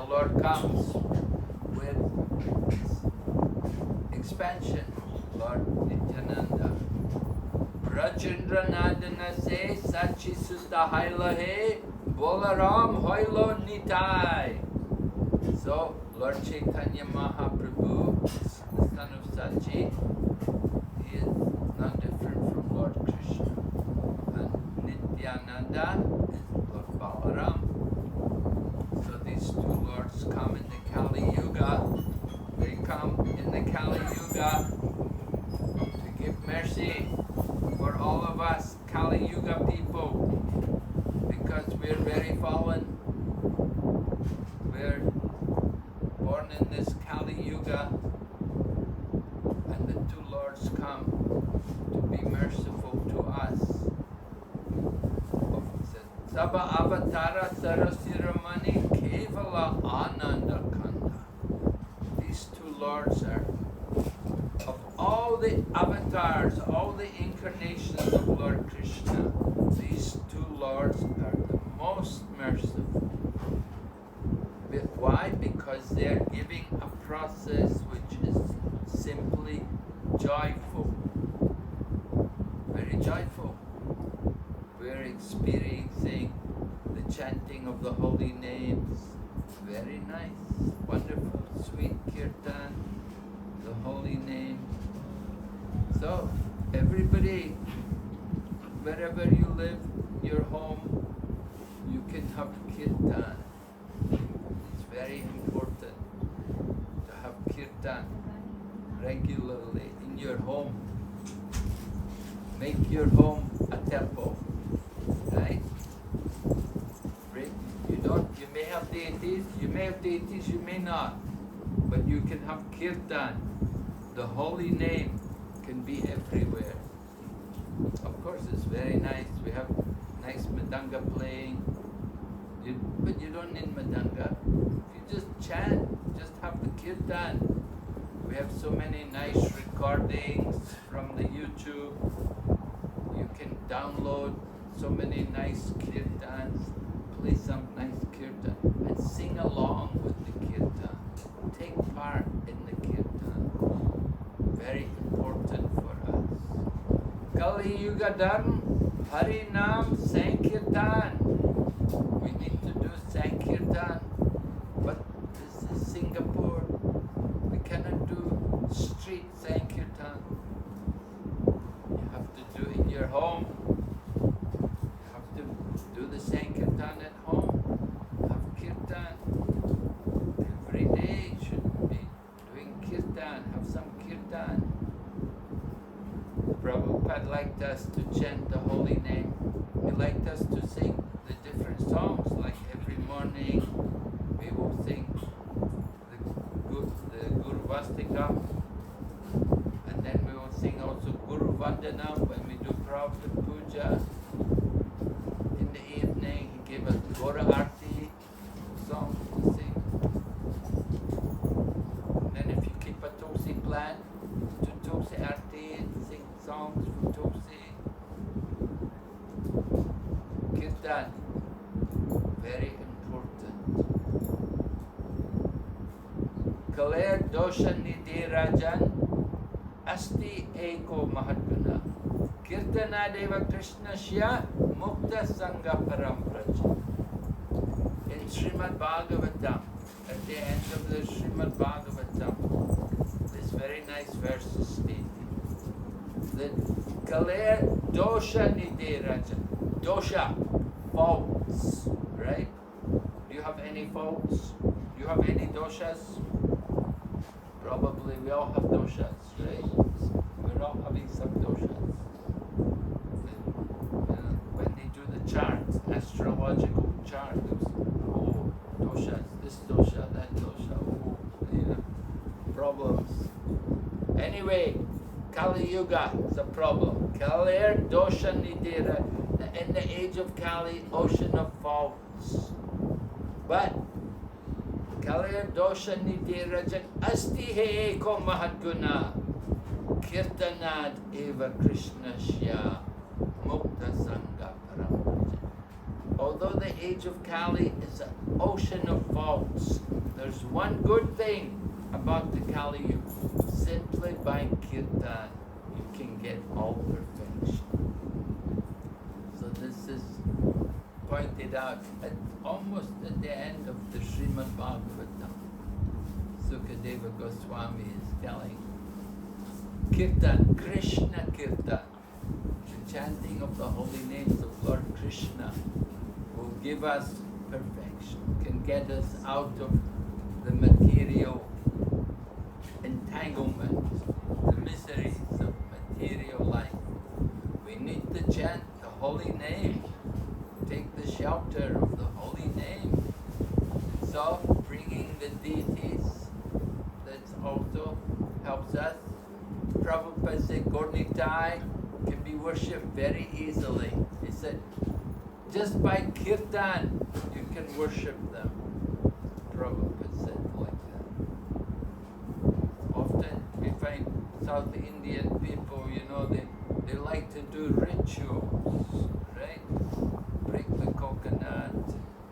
Lord comes with expansion. Lord Nityananda. Rajendra Nandana se Sachi Sutta Haila he Bolaram Hoilo Nitai. So Lord Chaitanya Mahaprabhu, the son of Sachi, he is not different from Lord Krishna. And Nityananda is Lord Balaram. So these two lords come in the Kali Yuga. They come in the Kali Yuga to give mercy for all of us Kali Yuga people, because we're very fallen. We're born in this Kali Yuga, and the two lords come to be merciful to us. Saba Avatara Sarasiramani Kevala Ananda Kanda. These two lords are, of all the avatars, all the incarnations of Lord Krishna, these two lords are the most merciful. Why? Because they are giving a process which is simply joyful. Very joyful. We're experiencing the chanting of the holy names. Very nice, wonderful, sweet kirtan, the holy name. So, everybody, wherever you live, your home, you can have kirtan. It's very important to have kirtan regularly in your home. Make your home a temple, right? You may have deities, you may not, but you can have kirtan. The holy name can be everywhere. Of course, it's very nice. We have nice madanga playing, but you don't need madanga. If you just chant, just have the kirtan. We have so many nice recordings from the YouTube. You can download so many nice kirtans, play some nice kirtan, and sing along with the kirtan. Take part in the kirtan. Very important for us. Kali Yuga Dharma, Hari Nam, Sankirtan. We need to do Sankirtan. But this is Singapore. We cannot do street Sankirtan. You have to do it in your home. You have to do the Sankirtan at home. Have kirtan. Every day you should be doing kirtan. Have some kirtan. Prabhupada liked us to chant the holy name. He liked us to sing the different songs. Like every morning we will sing the Guru Vastikam, and then we will sing also Guru Vandanam when we do Prabhupada Puja. In the evening he gave us Gora Arti song to sing. And then if you keep a Tulsi plant, do Tulsi Arti and sing songs from Tulsi. Kirtan, very important. Kaler dosha nidhi rajan asti eko mahatguna. Kirtana deva Krishna shya mukta sangha parampraja. In Srimad Bhagavatam, at the end of the Srimad Bhagavatam, this very nice verse is stated. That Kaler dosha nidhi rajan. Dosha, faults, right? Do you have any faults? Do you have any doshas? Probably we all have doshas, right? We're all having some doshas. When they do the chart, astrological chart, oh, doshas, this dosha, that dosha, oh, problems. Anyway, Kali Yuga is a problem. Kalir dosha nidira. In the age of Kali, ocean of faults. But Kalir dosha nidirajan asti he eko mahadguna kirtanad eva Krishna shya mukta sangha parampraja. Although the age of Kali is an ocean of faults, one good thing about the Kali Yuga, simply by kirtan, you can get all perfection. So this is pointed out almost at the end of the Srimad Bhagavatam. Sukadeva Goswami is telling Kirtan, Krishna Kirtan, the chanting of the holy names of Lord Krishna will give us perfection, can get us out of the material entanglements, the miseries of material life. We need to chant the holy name, take the shelter of the holy name. So bringing the deities, that also helps us. Prabhupada said GaurNitai can be worshipped very easily. He said, just by kirtan, you can worship them. Prabhupada said like that. Often we find South Indian people, you know, they like to do rituals, right? Break the coconut,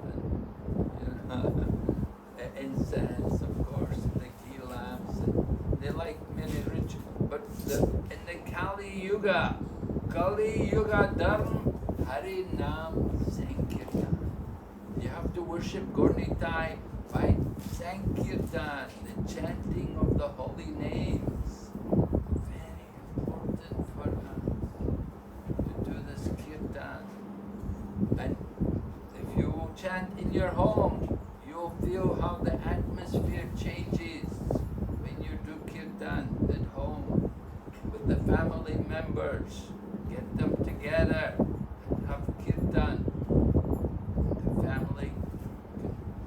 and, you know, incense, of course, the ghee lamps. They like many rituals. But in the Kali Yuga Dharma, Hari Nam Sankirtan. You have to worship GaurNitai by Sankirtan, the chanting of the holy names. Very important for us to do this kirtan. And if you chant in your home, you'll feel how the atmosphere changes when you do kirtan at home with the family members. Get them together and have kirtan. The family,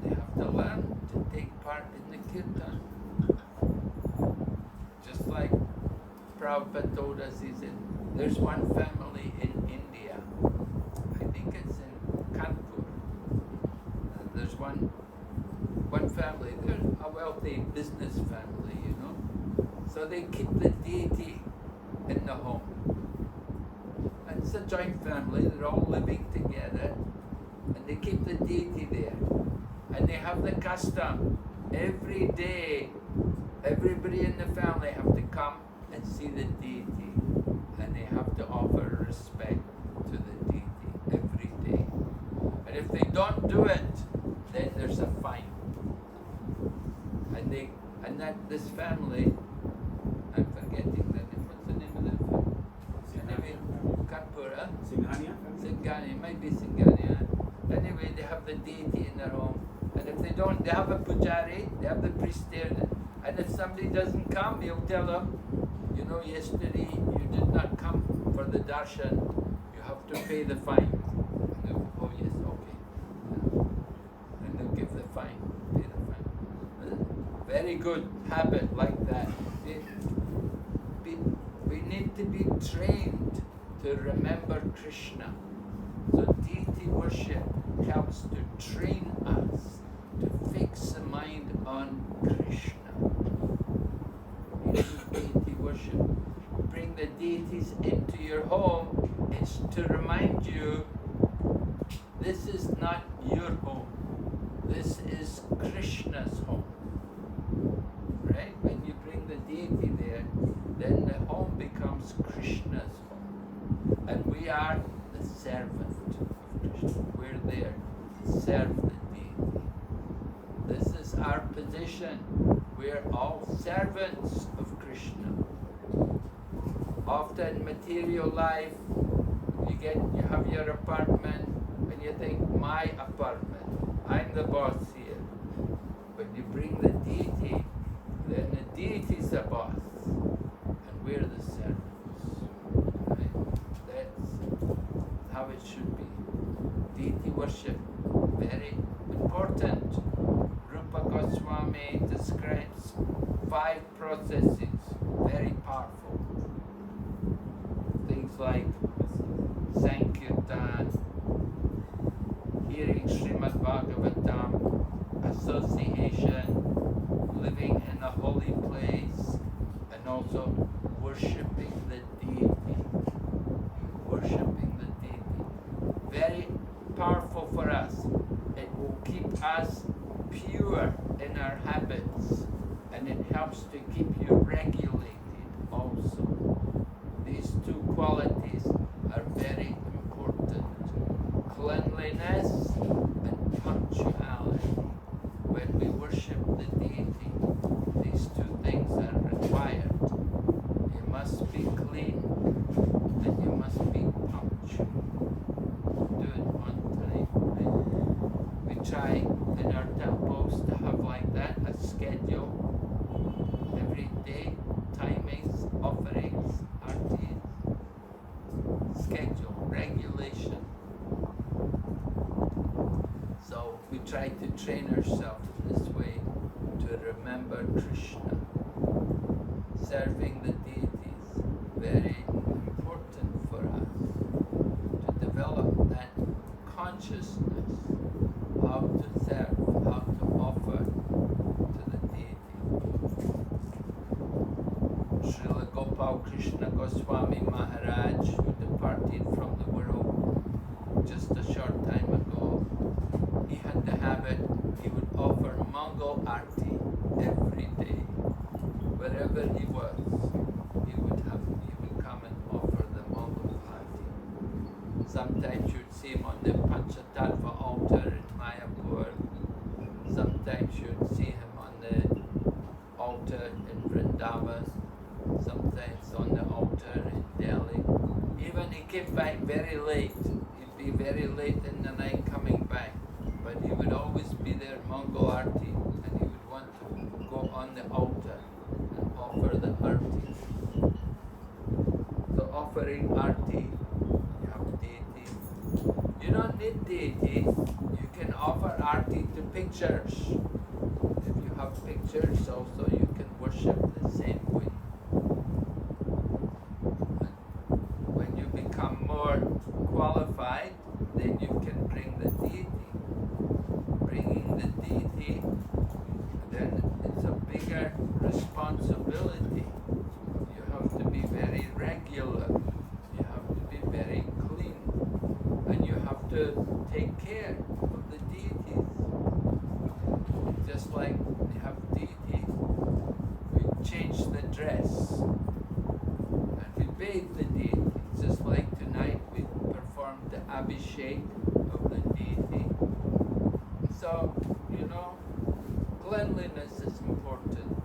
they have to learn to take part in the kirtan. Just like Prabhupada told us, he said, there's one family in India, I think it's in Kanpur. There's one family, they're a wealthy business family, you know. So they keep the deity in the home. And it's a joint family, they're all living together, and they keep the deity there. And they have the custom, every day, everybody in the family have to come and see the deity. And they have to offer respect to the deity every day. And if they don't do it, then there's a fine. This family, I'm forgetting the name. What's the name of the family? Anyway, Kanpura. Singhania. It might be Singhania. Anyway, they have the deity in their home. And if they don't, they have a pujari, they have the priest there. And if somebody doesn't come, he'll tell them, you know, yesterday you did not come for the darshan. You have to pay the fine. And they'll, oh yes, okay. And they'll give the fine, pay the fine. Very good habit like that. We need to be trained to remember Krishna. So deity worship helps to train us to fix the mind on Krishna. Deity worship. Bring the deities into your home is to remind you this is not your home. This is Krishna's home. Right? When you bring the deity there, then the home becomes Krishna's home. And we are the servant of Krishna. We're there to serve the deity. This is our position. We're all servants of Krishna. Often material life, you have your apartment and you think, my apartment, I'm the boss here. But you bring the deity, then the deity is the boss, and we're the servants. Right? That's how it should be. Deity worship, very important. Rupa Goswami describes 5 processes, very powerful. Things like Sankirtan, hearing Srimad Bhagavatam, association, living in a holy place, and also worshipping the deity. Worshipping the deity. Very powerful for us. It will keep us pure in our our habits, and it helps to keep you regulated also. These two qualities are very important. Cleanliness and punctuality. When we worship the deity, these two things are required. You must be clean and you must be punctual. Do it one time. Right? We try in our temples to have like that, a schedule. Every day, timings, offerings, artis, schedule, regulation. So we try to train ourselves in this way to remember Krishna. Serving the deities, very important for us to develop that consciousness, how to serve, how to offer to the deity. Srila Gopal Krishna Goswami Maharaj, who departed from the world just a short time ago, he had the habit, he would offer Mangal Arti every day. Wherever he was, he would come and offer the Mangal Arti. Sometimes you'd see him on the Panchatattva altar in Mayapur. Sometimes you'd see him on the altar in Vrindavan. Sometimes on the altar in Delhi. Even he came back very late. He'd be very late in the night coming back. But he would always be there, Mangal Arti, and he would want to go on the altar and offer the Arti. So offering Arti, you have deity. You don't need deity, you can offer Arti to pictures. If you have pictures also, you can worship the same way. And when you become more qualified, then you can bring the deity. Bringing the deity, then it's a bigger responsibility. You have to be very regular, you have to be very clean, and you have to take care of the deities. Just like we have deity, we change the dress and we bathe the deity. Just like tonight we performed the Abhishek of the deity. So, cleanliness is important.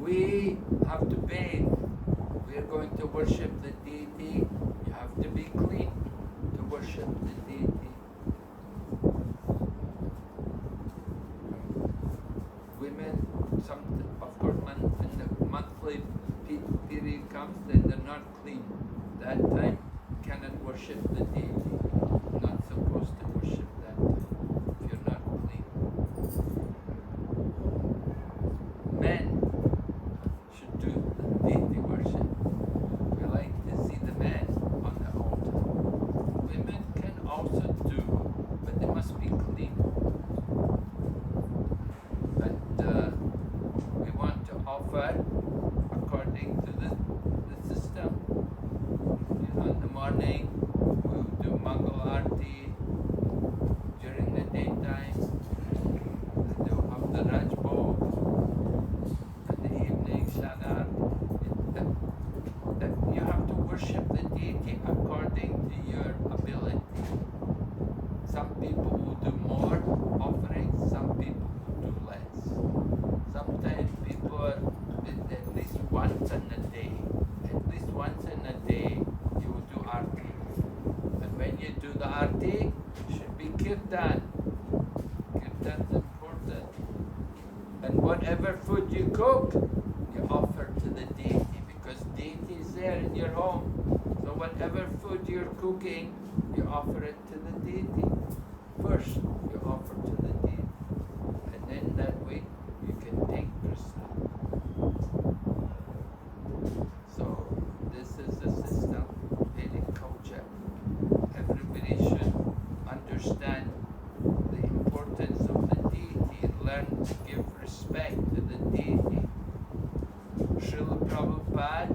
We have to bathe. We are going to worship the deity. You have to be clean to worship the deity. Women, of course, when the monthly period comes, then they're not clean. That time, you cannot worship the deity. You're not supposed to worship that time. Men should do the deity worship. We like to see the men on the altar. Women can also do, but they must be clean. And we want to offer according to the system. In the morning, we'll do Mangal Arti. During the daytime, they'll have the Rajbhog. You have to worship the deity according to your ability. Some people will do more offerings, some people will do less. Sometimes people are at least once in a day. At least once in a day you will do Arti. And when you do the Arti, it should be Kirtan. Kirtan is important. And whatever food you cook, you offer to the deity, because deity is there in your home. So whatever food you're cooking, you offer it to the deity. First, you offer to the deity, and then that way you can take prasad. So this is the system, Vedic culture. Everybody should understand the importance of the deity and learn to give respect to the deity. Srila Prabhupada,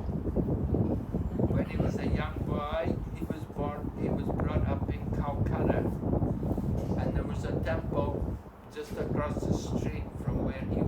when he was a young boy, he was brought up in Calcutta, and there was a temple just across the street from where he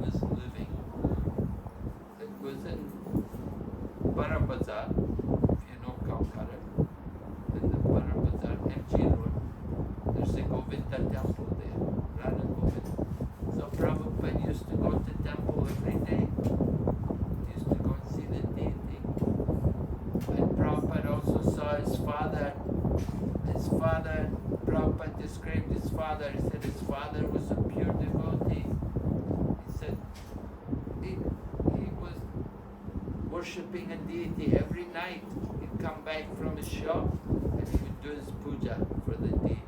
worshipping a deity every night. He'd come back from his shop and he would do his puja for the deity.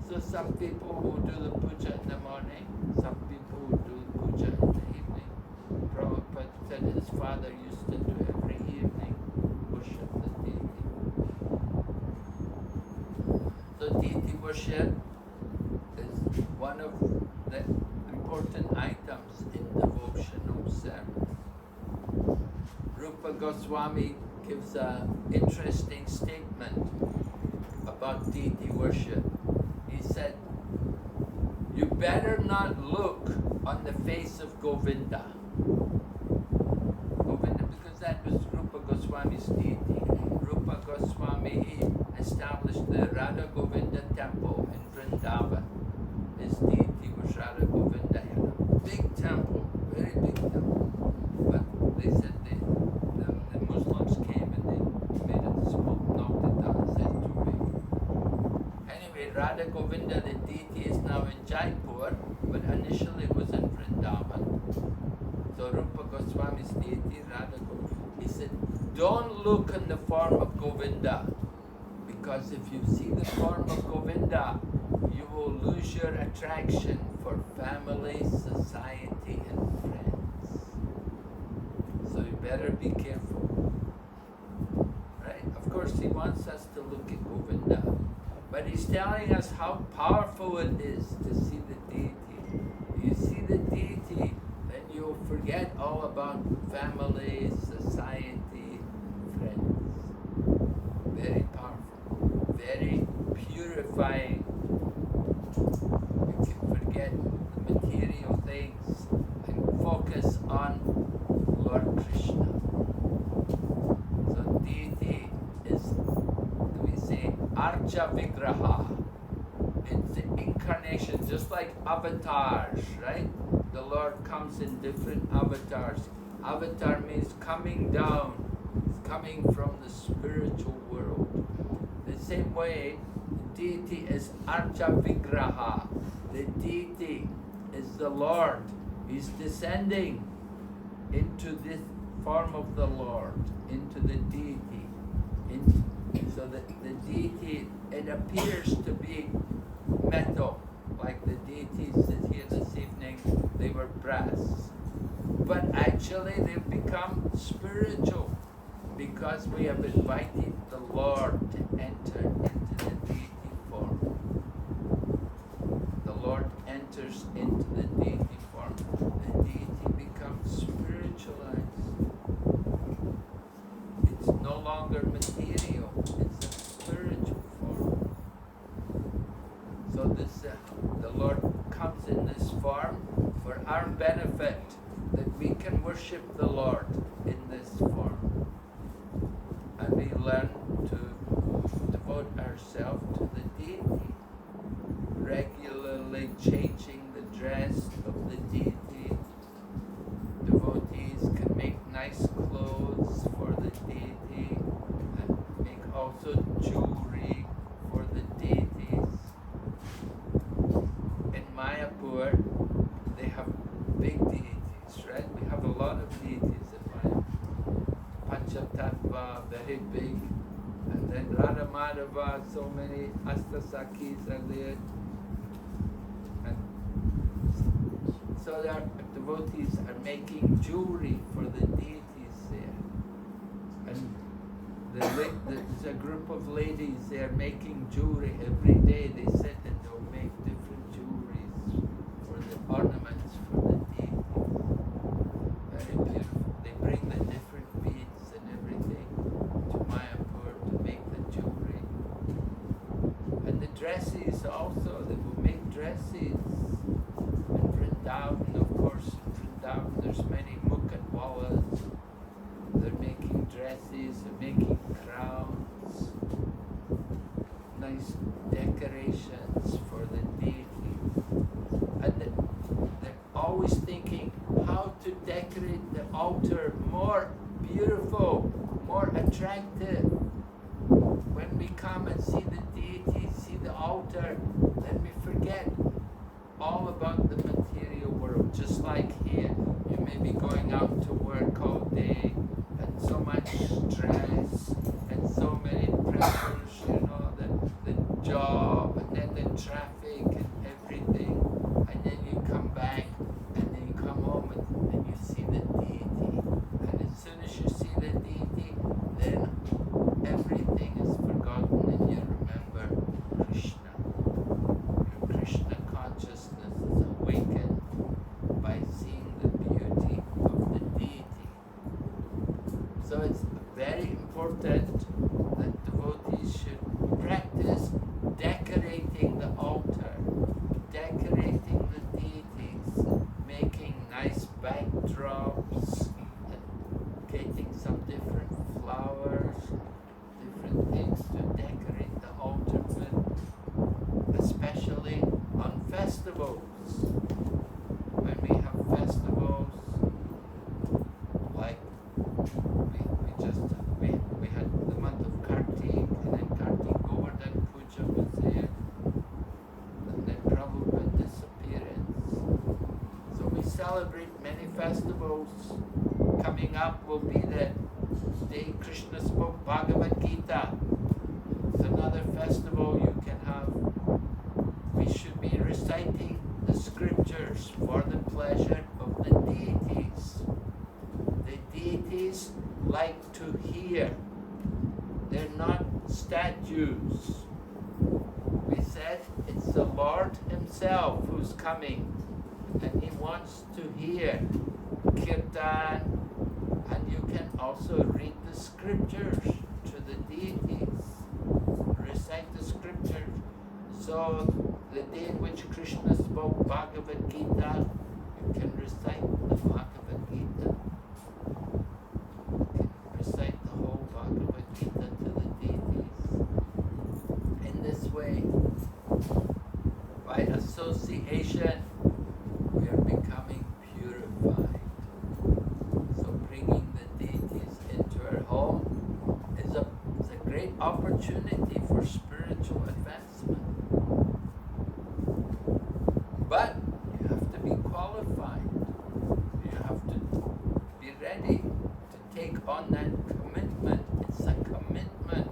So some people will do the puja in the morning, some people will do the puja in the evening. Prabhupada said his father used to do every evening, worship the deity. So deity worship is one of the important items in devotional service. Rupa Goswami gives an interesting statement about deity worship. He said, you better not look on the face of Govinda. Govinda, because that was Rupa Goswami's deity. Rupa Goswami established the Radha Govinda temple in Vrindavan. His deity was Radha Govinda. He had a big temple, very big temple. But they said the Muslims came and they made it small, knocked it down and said too big. Anyway, Radha Govinda, the deity, is now in Jaipur, but initially it was in Vrindavan. So Rupa Goswami's deity, Radha Govinda, he said, don't look on the form of Govinda, because if you see the form of Govinda, you will lose your attraction for family, society, and friends. So you better be careful. Right? Of course, he wants us to look at Govinda, but he's telling us how powerful it is to see the deity. You see the deity, then you'll forget all about family, society, friends. Very powerful, very purifying. You can forget the material things and focus on Lord Krishna. So deity is, we say, Archa Vigraha. It's the incarnation, just like avatars, right? The Lord comes in different avatars. Avatar means coming down, coming from the spiritual world. The same way, the deity is Archa Vigraha. The deity is the Lord. He's descending into this form of the Lord, into the deity. So that the deity, it appears to be metal, like the deities that here this evening, they were brass. But actually they've become spiritual because we have invited the Lord to enter into the deity form. The Lord enters into the deity form. The deity becomes spiritualized. It's no longer material, it's a spiritual form. So this, the Lord comes in this form for our benefit, that we can worship the Lord in this form. And we learn to devote ourselves to the deity, regularly changing the dress of the deity. Devotees can make nice clothes for the deity and make also jewelry for the deities. In Mayapur, they have big deities, right? We have a lot of deities in Mayapur. Panchatattva, very big. And then Radha Madhava, so many Astasakis are there. And so their devotees are making jewelry for the deities there. And there's a group of ladies, they're making jewelry every day. They sit and they'll make different jewelries for the ornaments for the deities. Very beautiful. They bring the different beads and everything to Mayapur to make the jewelry. And the dresses also, they will make dresses. And Vrindavan, of course, in Vrindavan there's many mukatwalas. They're making dresses, they're making crowns, nice decorations for the deity. And they're always thinking how to decorate the altar more beautiful, more attractive. When we come and see the deity, see the altar, then we forget all about the material world. Just like here, you may be going out to work all day, white drops, and getting some different flowers, different things to decorate the altar with, especially on festivals. When we have festivals, like we had the month of Kartik, and then Kartik Govardhan Puja was there, and then Prabhupada disappearance. So we celebrate many festivals. Coming up will be the day Krishna spoke Bhagavad Gita. It's another festival you can have. We should be reciting the scriptures for the pleasure of the deities. The deities like to hear. They're not statues. We said it's the Lord Himself who's coming, and He wants to hear kirtan, and you can also read the scriptures to the deities. Recite the scriptures. So the day in which Krishna spoke Bhagavad Gita, you can recite the Bhagavad Gita. You can recite the whole Bhagavad Gita to the deities. In this way, by association, we are becoming purified. So bringing the deities into our home is a great opportunity for spiritual advancement. But you have to be qualified. You have to be ready to take on that commitment. It's a commitment.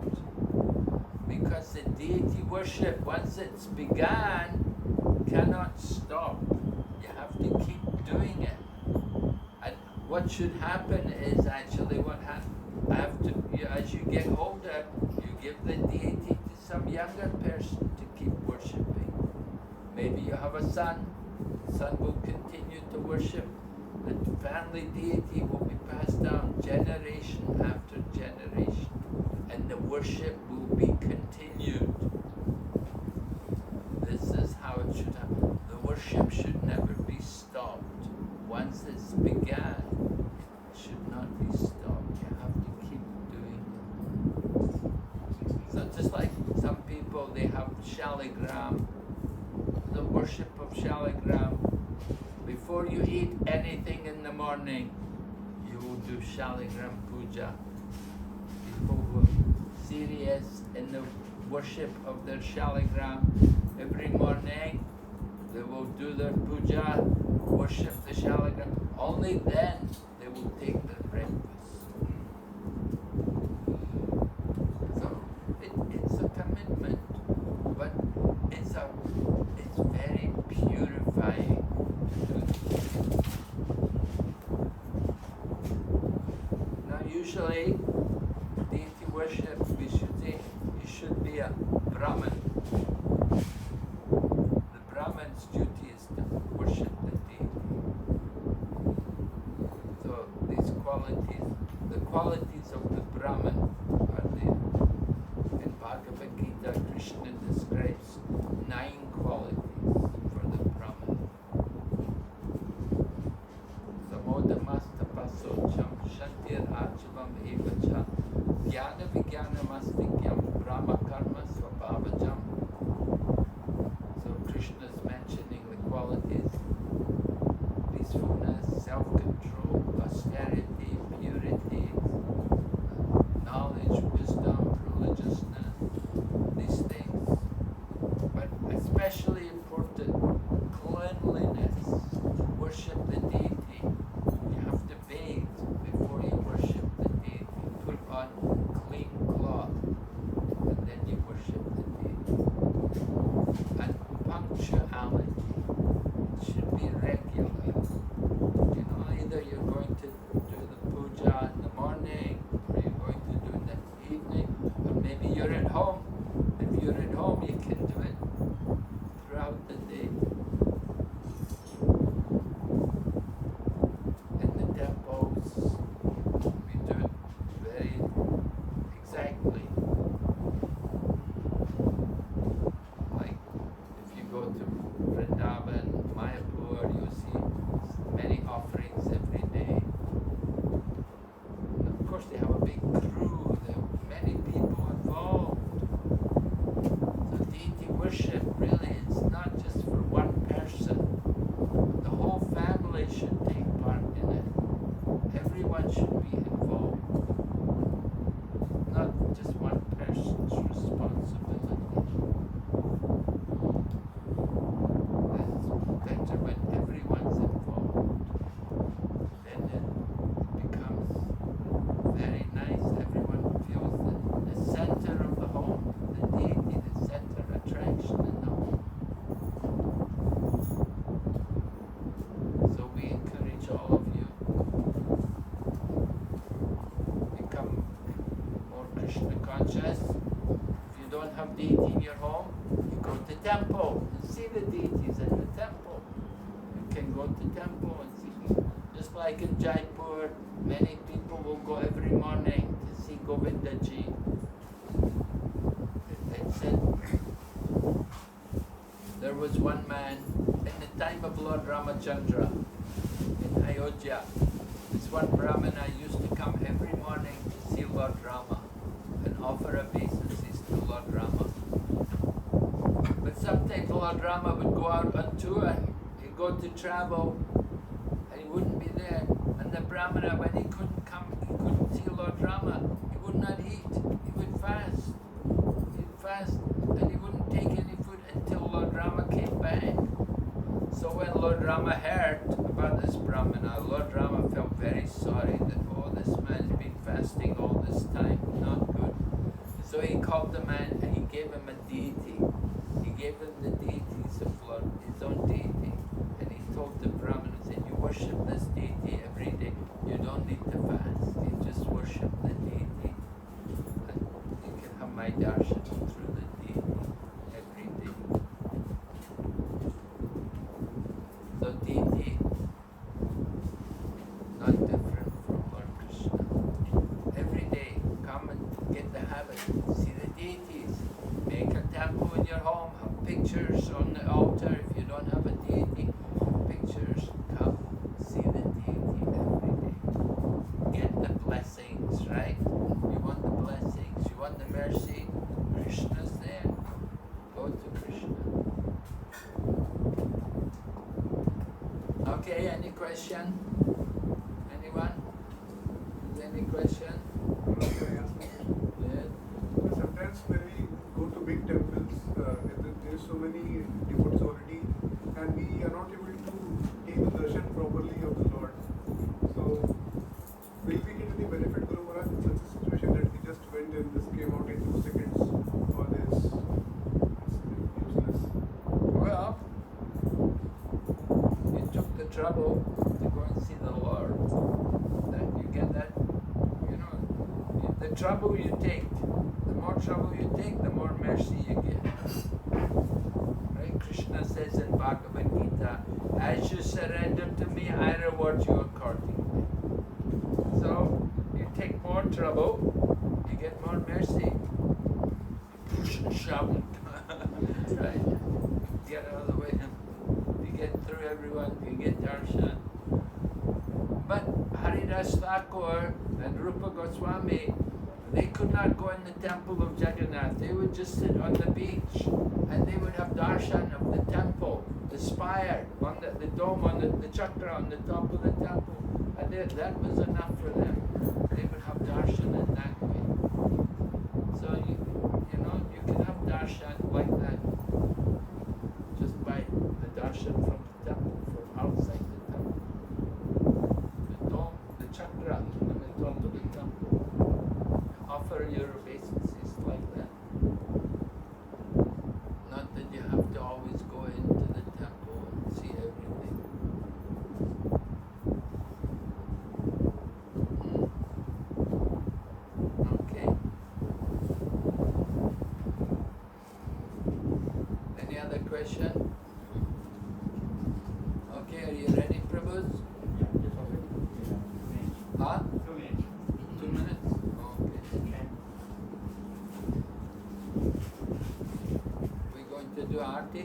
Because the deity worship, once it's begun, cannot stop. You have to keep doing it. And what should happen is actually what happens. As you get older, you give the deity to some younger person to keep worshipping. Maybe you have a son. The son will continue to worship. The family deity will be passed down generation after generation, and the worship will be continued. This is how it should happen. The worship should never be stopped. Once it's began, it should not be stopped. You have to keep doing it. So just like some people, they have shaligram, the worship of shaligram. Before you eat anything in the morning, you will do shaligram puja. People who are serious in the worship of their shaligram, every morning they will do their puja, worship the shaligram. Only then they will take their breakfast. So it's a commitment, but it's very purifying. Now usually deity worship, we should say you should be a Brahmin. The Brahmin's duty is to worship the deity. So these qualities, the qualities of the Brahmin are there. In Bhagavad Gita, Krishna describes 9 qualities for the Brahmin. Samodamastapasocham shantir achavam evacha jnana vijnanamasvikyam brahma karma svabhavajam. So Krishna is mentioning the qualities: peacefulness, self-control, austerity, purity, knowledge, wisdom, religiousness, these things. But especially important, cleanliness. Worship the deity. You have to bathe before you worship the deity. Put on clean cloth, and then you worship the deity. And punctuality should be regular. You know, either you're going to do the puja in the morning, or you're going to do it in the evening, or maybe you're at home. If you're at home, you can do it throughout the day. family should take part in it. Everyone should be involved. Not just one person's responsibility. It's better when everyone's involved. Then it becomes very nice. Everyone feels the center of the home, the deity, the center attraction in the home. So we encourage all of you become more Krishna conscious. If you don't have deity in your home, you go to temple and see the deities in the temple. You can go to temple and see. Just like in Jaipur, many people will go every morning to see Govindaji. It said there was one man in the time of Lord Ramachandra in Ayodhya. This one Brahmana used to come every morning to see Lord Rama and offer obeisances to Lord Rama. But sometimes Lord Rama would go out on tour, he'd go to travel, and he wouldn't be there. And the Brahmana, when he couldn't come, he couldn't see Lord Rama, he would not eat, he would fast. He'd fast, and he wouldn't take any food until Lord Rama came back. So when Lord Rama heard about this Brahmana, Lord Rama felt very sorry that, oh, this man's been fasting all this time, not good. So he called the man and he gave him a deity. He gave him the deities of Lord, his own deity. And he told the Brahmana, he said, you worship this deity every day. You don't need to fast. You just worship the deity. And you can have my darshan through the deity every day. So deity, not different from Lord Krishna. Every day, come and get the habit, see the deities. Make a temple in your home, have pictures on the altar. If you don't have a deity, pictures, come, see the deity every day. Get the blessings, right? You want the blessings, you want the mercy, Krishna's there. Go to Krishna. Okay, any question? Anyone? Is there any question? Yes. Sometimes when we go to big temples, there is so many devotees already, and we are not able to take the darshan properly of the Lord. So, will we get any benefit, Guru Maharaj, in such a situation that we just went and this came out in 2 seconds, or it's useless? Well, you took the trouble to go and see the Lord. That you get that, you know, the trouble you take, the more trouble you take, the more mercy you get. Right? Krishna says in Bhagavad Gita, as you surrender to me, I reward you accordingly. So, you take more trouble, you get more mercy. Push and shove. Right? Get out of the way. You get through everyone, you get darshan. But Haridas Thakur and Rupa Goswami, they could not go in the temple of Jagannath. They would just sit on the beach and they would have darshan of the temple, the spire, on the dome, on the chakra on the top of the temple. And that was enough for them. They would have darshan in that way. So, you know, you can have darshan like that just by the darshan from the temple, from outside the temple. The dome, the chakra on the top of the temple. Offer your obeisances like that. Not that you have to always go into the temple and see everything. Okay. Any other question? Okay, are you ready, Prabhus? Huh? 2 minutes? Okay. We're going to do Aarti.